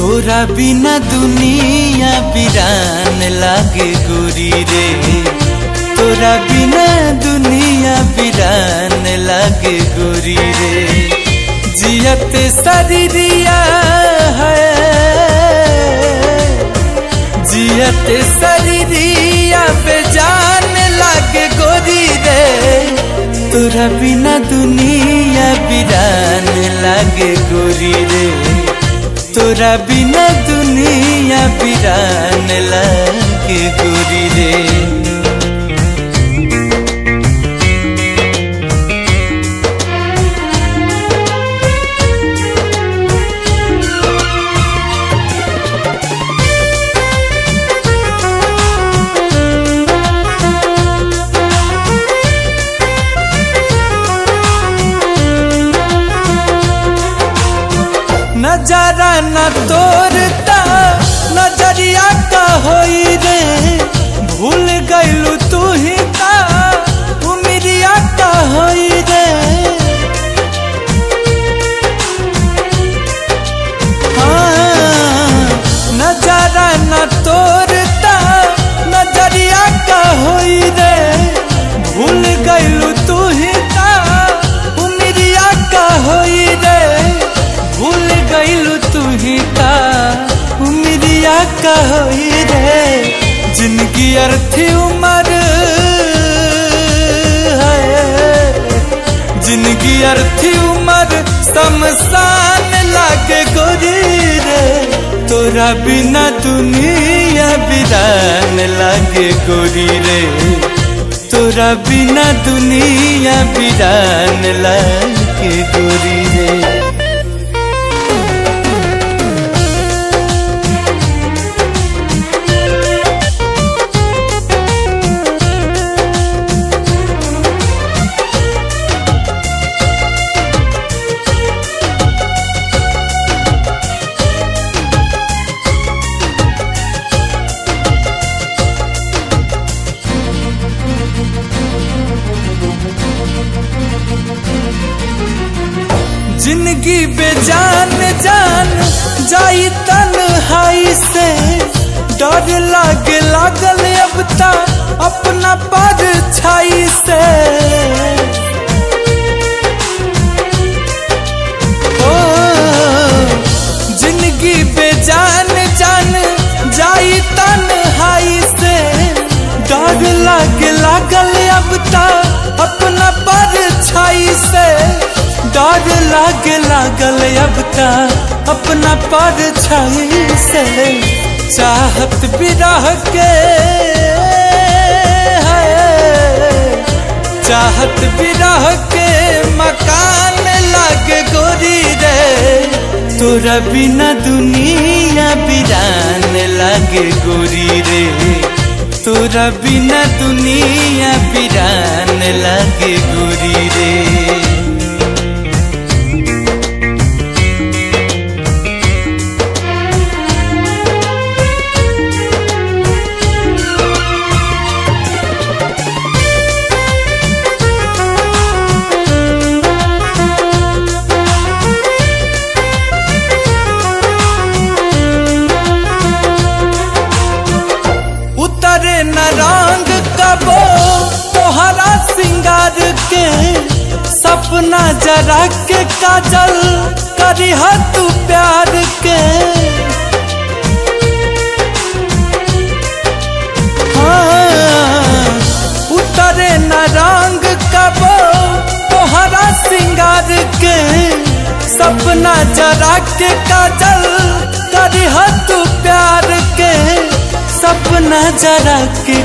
तोरा बिना दुनिया वीरान लागे गोरी रे, तोरा बिना दुनिया वीरान लागे गोरी रे। जियत शरीरिया है, जियत शरीरिया बेजान लागे गोरी रे। तोरा बिना दुनिया वीरान लागे गोरी रे, तोरा बिना दुनिया वीरान लागे गोरी रे। नजारा न तोरता नजरिया का होई रे, भूल गइलू तू ही का उमरिया का होई रे। हाँ, नजारा न तोरता नजरिया का होई रे, भूल गइलू तू ही का उमरिया का होई रे। भूल गइलू तू ही का उमरिया का होई रे। जिंदगी अर्थी उम्र है, जिंदगी अर्थी उम्र शमशान लागे गोरी रे। तोरा बिना दुनिया वीरान लागे गोरी रे, तोरा बिना दुनिया वीरान लागे गोरी रे। जिंदगी बेजान जान जाई तन्हाई से, डर लागे लागल अब ता अपना परछाई से। ओ जिंदगी बेजान जान जाई तन्हाई से, डर लागे लागल अब ता अपना परछाई से। डर लागे लागल अब ता अपना परछाई से। चाहत बिरह के है, चाहत बिरह के मकान लागे गोरी रे। तोरा बिना दुनिया वीरान लागे गोरी रे, तोरा बिना दुनिया वीरान लागे गोरी रे। न रंग कबो तोहरा सिंगार के, सपना जरा के काजल करिह तू प्यार के। हाँ, उतरे न रंग कबो तोहरा सिंगार के, सपना जरा के काजल करिह तू प्यार के। नजरा के